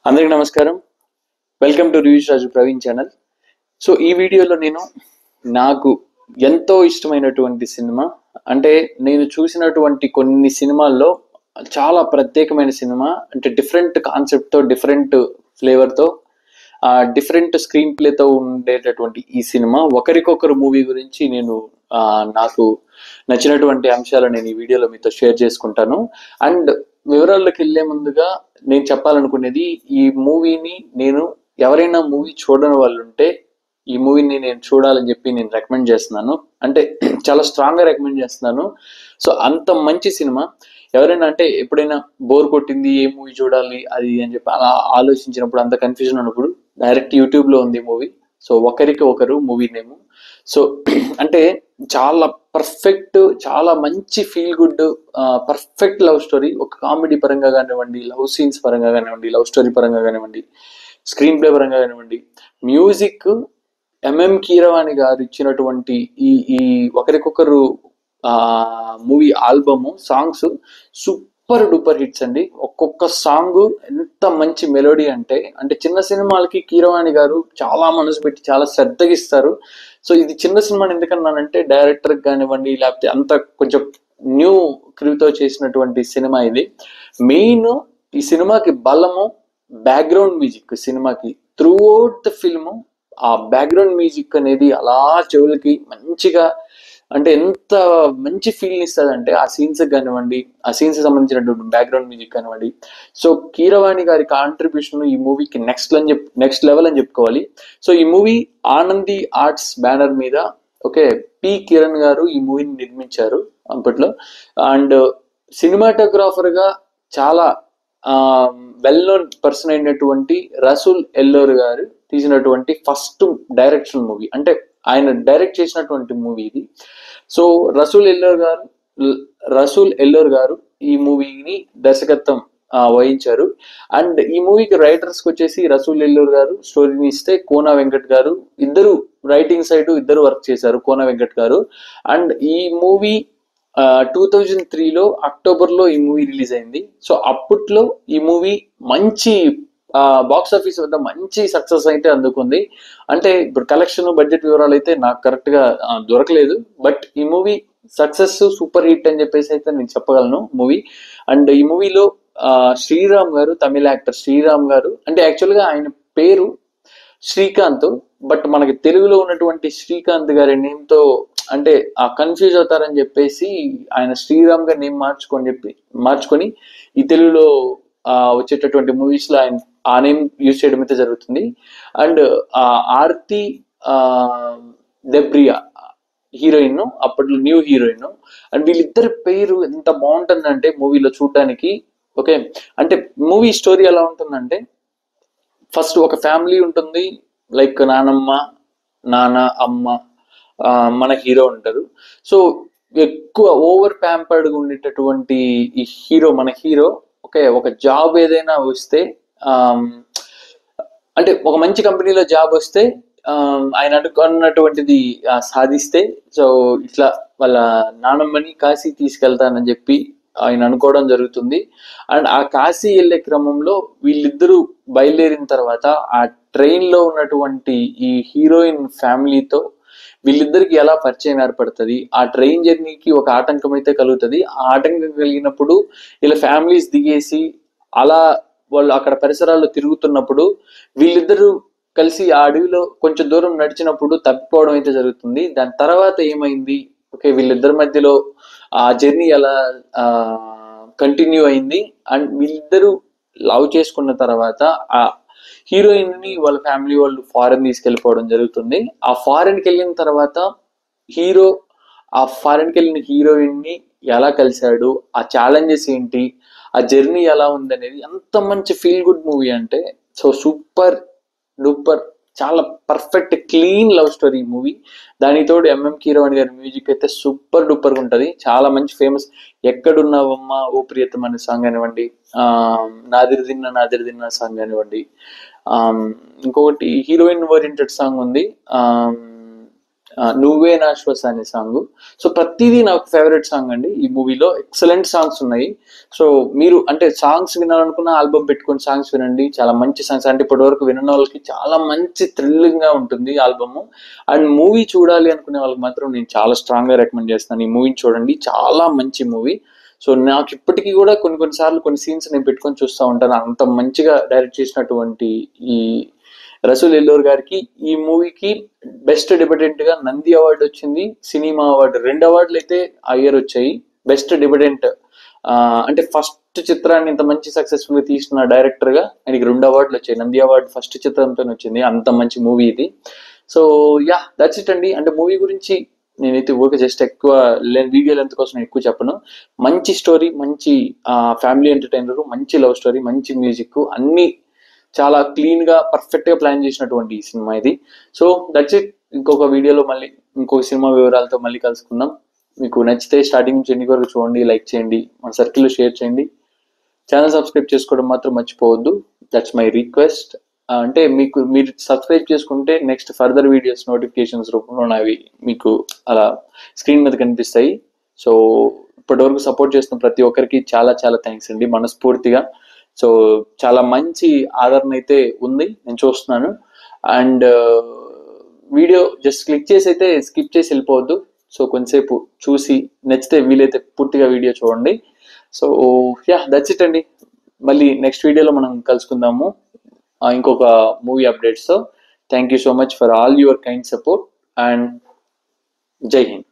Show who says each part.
Speaker 1: అందరికీ నమస్కారం. Welcome two reviews రాజు Praveen channel. So ఈ వీడియోలో నాకు ఎంతో ఇష్టమైనటువంటి సినిమా, అంటే నేను చూసినటువంటి కొన్ని సినిమాల్లో చాలా ప్రత్యేకమైన సినిమా, అంటే డిఫరెంట్ కాన్సెప్ట్తో, డిఫరెంట్ ఫ్లేవర్తో, డిఫరెంట్ స్క్రీన్ ప్లేతో ఉండేటటువంటి ఈ సినిమా ఒకరికొకరు మూవీ గురించి నాకు నచ్చినటువంటి అంశాలు నేను ఈ వీడియోలో మీతో షేర్ చేసుకుంటాను. అండ్ వివరాల్లోకి వెళ్ళే ముందుగా నేను చెప్పాలనుకునేది, ఈ మూవీని ఎవరైనా మూవీ చూడని వాళ్ళు ఉంటే ఈ మూవీని నేను చూడాలని చెప్పి నేను రికమెండ్ చేస్తున్నాను. అంటే చాలా స్ట్రాంగ్గా రికమెండ్ చేస్తున్నాను. సో అంత మంచి సినిమా. ఎవరైనా అంటే ఎప్పుడైనా బోర్ కొట్టింది, ఏ మూవీ చూడాలి అది అని చెప్పి అలా ఆలోచించినప్పుడు, అంత కన్ఫ్యూజన్ ఉన్నప్పుడు డైరెక్ట్ యూట్యూబ్లో ఉంది మూవీ. సో ఒకరికి ఒకరు మూవీ నేమ్. సో అంటే చాలా పర్ఫెక్ట్, చాలా మంచి feel good, perfect love story. ఒక కామెడీ పరంగా కానివ్వండి, లవ్ సీన్స్ పరంగా కానివ్వండి, లవ్ స్టోరీ పరంగా కానివ్వండి, స్క్రీన్ ప్లే పరంగా కానివ్వండి, మ్యూజిక్ ఎంఎం కీరవాణి గారు ఇచ్చినటువంటి ఈ ఈ ఒకరికొకరు movie album songs super duper hits అండి. ఒక్కొక్క సాంగ్ ఎంత మంచి మెలోడీ అంటే చిన్న సినిమాలకి కీరవాణి గారు చాలా మనసు పెట్టి చాలా శ్రద్ధగా ఇస్తారు. సో ఇది చిన్న సినిమాని ఎందుకన్నానంటే, డైరెక్టర్ కానివ్వండి, లేకపోతే అంత కొంచెం న్యూ క్రూతో చేసినటువంటి సినిమా ఇది. మెయిన్ ఈ సినిమాకి బలము బ్యాక్గ్రౌండ్ మ్యూజిక్. సినిమాకి త్రూ అవుట్ ద ఫిల్మ్ ఆ బ్యాక్గ్రౌండ్ మ్యూజిక్ అనేది అలా చెవులకి మంచిగా, అంటే ఎంత మంచి ఫీల్ ఇస్తుంది ఆ సీన్స్ కానివ్వండి, ఆ సీన్స్ సంబంధించినటువంటి బ్యాక్గ్రౌండ్ మ్యూజిక్ కానివ్వండి. సో కీరవాణి గారి కాంట్రిబ్యూషన్ ఈ మూవీకి నెక్స్ట్ లెవెల్ అని చెప్పుకోవాలి. సో ఈ మూవీ ఆనంది ఆర్ట్స్ బ్యానర్ మీద పి కిరణ్ గారు ఈ మూవీని నిర్మించారు అప్పట్లో. అండ్ సినిమాటోగ్రాఫర్ గా చాలా వెల్ నోన్ పర్సన్ అయినటువంటి రసూల్ ఎల్లోర్ గారు తీసినటువంటి ఫస్ట్ డైరెక్షన్ మూవీ, అంటే ఆయన డైరెక్ట్ చేసినటువంటి మూవీ ఇది. సో రసూల్ ఎల్లోర్ గారు ఈ మూవీని దర్శకత్వం వహించారు. అండ్ ఈ మూవీకి రైటర్స్కి వచ్చేసి రసూల్ ఎల్లోర్ గారు స్టోరీని ఇస్తే, కోన వెంకట్ గారు, ఇద్దరు రైటింగ్ సైడ్ ఇద్దరు వర్క్ చేశారు, కోన వెంకట్ గారు. అండ్ ఈ మూవీ 2003లో అక్టోబర్లో ఈ మూవీ రిలీజ్ అయింది. సో అప్పట్లో ఈ మూవీ మంచి బాక్స్ ఆఫీస్ వద్ద మంచి సక్సెస్ అయితే అందుకుంది. అంటే ఇప్పుడు కలెక్షన్ బడ్జెట్ వివరాలు అయితే నాకు కరెక్ట్ గా దొరకలేదు, బట్ ఈ మూవీ సక్సెస్ సూపర్ హిట్ అని చెప్పేసి అయితే నేను చెప్పగలను మూవీ. అండ్ ఈ మూవీలో శ్రీరామ్ గారు, తమిళ యాక్టర్ శ్రీరామ్ గారు, అంటే యాక్చువల్గా ఆయన పేరు శ్రీకాంత్, బట్ మనకి తెలుగులో ఉన్నటువంటి శ్రీకాంత్ గారి నేమ్ తో అంటే కన్ఫ్యూజ్ అవుతారని చెప్పేసి ఆయన శ్రీరామ్ గారి నేమ్ మార్చుకొని ఈ తెలుగులో వచ్చేటటువంటి మూవీస్ లో ఆయన ఆ నేమ్ యూజ్ చేయడం అయితే జరుగుతుంది. అండ్ ఆర్తి దెబ్రియా హీరోయిన్, అప్పట్లో న్యూ హీరోయిన్. అండ్ వీళ్ళిద్దరి పేరు ఎంత బాగుంటుందంటే మూవీలో చూడడానికి. అంటే మూవీ స్టోరీ ఎలా ఉంటుందంటే, ఫస్ట్ ఒక ఫ్యామిలీ ఉంటుంది, లైక్ నానమ్మ, నాన్న, అమ్మ, మన హీరో ఉంటారు. సో ఎక్కువ ఓవర్ ప్యాంపర్డ్ ఉండేటటువంటి మన హీరో ఒక జాబ్ ఏదైనా వస్తే, అంటే ఒక మంచి కంపెనీలో జాబ్ వస్తే, ఆయన అనుకున్నటువంటిది సాధిస్తే, సో ఇట్లా వాళ్ళ నానమ్మని కాశీ తీసుకెళ్తానని చెప్పి ఆయన అనుకోవడం జరుగుతుంది. అండ్ ఆ కాశీ వెళ్ళే క్రమంలో వీళ్ళిద్దరూ బయలుదేరిన తర్వాత ఆ ట్రైన్ లో ఉన్నటువంటి ఈ హీరోయిన్ ఫ్యామిలీతో వీళ్ళిద్దరికి ఎలా పరిచయం ఏర్పడుతుంది, ఆ ట్రైన్ జర్నీకి ఒక ఆటంకం అయితే కలుగుతుంది. ఆ ఆటంకం కలిగినప్పుడు ఇలా ఫ్యామిలీస్ దిగేసి అలా వాళ్ళు అక్కడ పరిసరాల్లో తిరుగుతున్నప్పుడు వీళ్ళిద్దరూ కలిసి ఆ అడవిలో కొంచెం దూరం నడిచినప్పుడు తప్పిపోవడం అయితే జరుగుతుంది. దాని తర్వాత ఏమైంది, వీళ్ళిద్దరి మధ్యలో ఆ జర్నీ ఎలా కంటిన్యూ అయింది. అండ్ వీళ్ళిద్దరూ లవ్ చేసుకున్న తర్వాత ఆ హీరోయిన్ ని వాళ్ళ ఫ్యామిలీ వాళ్ళు ఫారెన్ తీసుకెళ్ళిపోవడం జరుగుతుంది. ఆ ఫారెన్కి వెళ్ళిన తర్వాత హీరో ఆ ఫారెన్కి వెళ్ళిన హీరోయిన్ ని ఎలా కలిశాడు, ఆ ఛాలెంజెస్ ఏంటి, ఆ జర్నీ ఎలా ఉంది అనేది ఎంత మంచి ఫీల్ గుడ్ మూవీ అంటే, సో సూపర్ డూపర్, చాలా perfect clean love story movie. దానితోడు ఎంఎం కీరవాణి గారి మ్యూజిక్ అయితే సూపర్ డూపర్ ఉంటుంది. చాలా మంచి ఫేమస్ ఎక్కడున్నావమ్మా ఓ ప్రియతం అనే సాంగ్ కానివ్వండి, నాదిరిదిన్న సాంగ్ కానివ్వండి, ఇంకొకటి హీరోయిన్ ఓరియంటెడ్ సాంగ్ ఉంది, నువ్వే నా శ్వాస అనే సాంగ్. సో ప్రతిదీ నాకు ఫేవరెట్ సాంగ్ అండి. ఈ మూవీలో ఎక్సలెంట్ సాంగ్స్ ఉన్నాయి. సో మీరు అంటే సాంగ్స్ వినాలనుకున్న ఆల్బమ్ పెట్టుకొని సాంగ్స్ వినండి. చాలా మంచి సాంగ్స్, అంటే ఇప్పటి వరకు విన్న వాళ్ళకి చాలా మంచి థ్రిల్లింగ్ గా ఉంటుంది ఆల్బమ్. అండ్ మూవీ చూడాలి అనుకునే వాళ్ళకి మాత్రం నేను చాలా స్ట్రాంగ్ గా రికమెండ్ చేస్తాను. ఈ మూవీని చూడండి, చాలా మంచి మూవీ. సో నాకు ఇప్పటికీ కూడా కొన్నిసార్లు కొన్ని సీన్స్ నేను పెట్టుకొని చూస్తూ ఉంటాను. అంత మంచిగా డైరెక్ట్ చేసినటువంటి ఈ రసూల్ ఎల్లోర్ గారికి ఈ మూవీకి బెస్ట్ డెబ్యూటెంట్ గా నంది అవార్డు వచ్చింది, సినిమా అవార్డు, 2 అవార్డులు అయితే ఆ ఇయర్ వచ్చాయి. బెస్ట్ డెబ్యూటెంట్ అంటే ఫస్ట్ చిత్రాన్ని ఇంత మంచి సక్సెస్ఫుల్ గా తీసిన డైరెక్టర్ గా ఆయనకి 2 అవార్డులు వచ్చాయి. నంది అవార్డు ఫస్ట్ చిత్రంతో వచ్చింది. అంత మంచి మూవీ ఇది. సో యా, దట్స్ ఇట్ అండి. అంటే మూవీ గురించి నేనైతే ఊరికే జస్ట్ ఎక్కువ వీడియో లెంత్ కోసం ఎక్కువ చెప్పను. మంచి స్టోరీ, మంచి ఫ్యామిలీ ఎంటర్టైనర్, మంచి లవ్ స్టోరీ, మంచి మ్యూజిక్, అన్ని చాలా క్లీన్ గా పర్ఫెక్ట్ గా ప్లాన్ చేసినటువంటి ఈ సినిమా ఇది. So that's it. ఇంకొక వీడియోలో మళ్ళీ ఇంకొక సినిమా వివరాలతో మళ్ళీ కలుసుకుందాం. మీకు నచ్చితే స్టార్టింగ్ నుంచి ఎన్ని వరకు చూడండి, లైక్ చేయండి, మన సర్కిల్లో షేర్ చేయండి. ఛానల్ సబ్స్క్రైబ్ చేసుకోవడం మాత్రం మర్చిపోవద్దు. That's my request. అంటే మీరు సబ్స్క్రైబ్ చేసుకుంటే నెక్స్ట్ ఫర్దర్ వీడియోస్ నోటిఫికేషన్స్ రూపంలో నావి మీకు అలా స్క్రీన్ మీద కనిపిస్తాయి. సో ఇప్పటివరకు సపోర్ట్ చేస్తున్న ప్రతి ఒక్కరికి చాలా చాలా థ్యాంక్స్ అండి, మనస్ఫూర్తిగా. సో చాలా మంచి ఆదరణ అయితే ఉంది, నేను చూస్తున్నాను. అండ్ వీడియో జస్ట్ క్లిక్ చేసి అయితే స్కిప్ చేసి వెళ్ళిపోవద్దు. సో కొంతసేపు చూసి నచ్చితే వీలైతే పూర్తిగా వీడియో చూడండి. సో యా, దట్స్ ఇట్ అండి. మళ్ళీ నెక్స్ట్ వీడియోలో మనం కలుసుకుందాము ఇంకొక మూవీ అప్డేట్స్తో. Thank you so much for all your kind support and జై హింద్.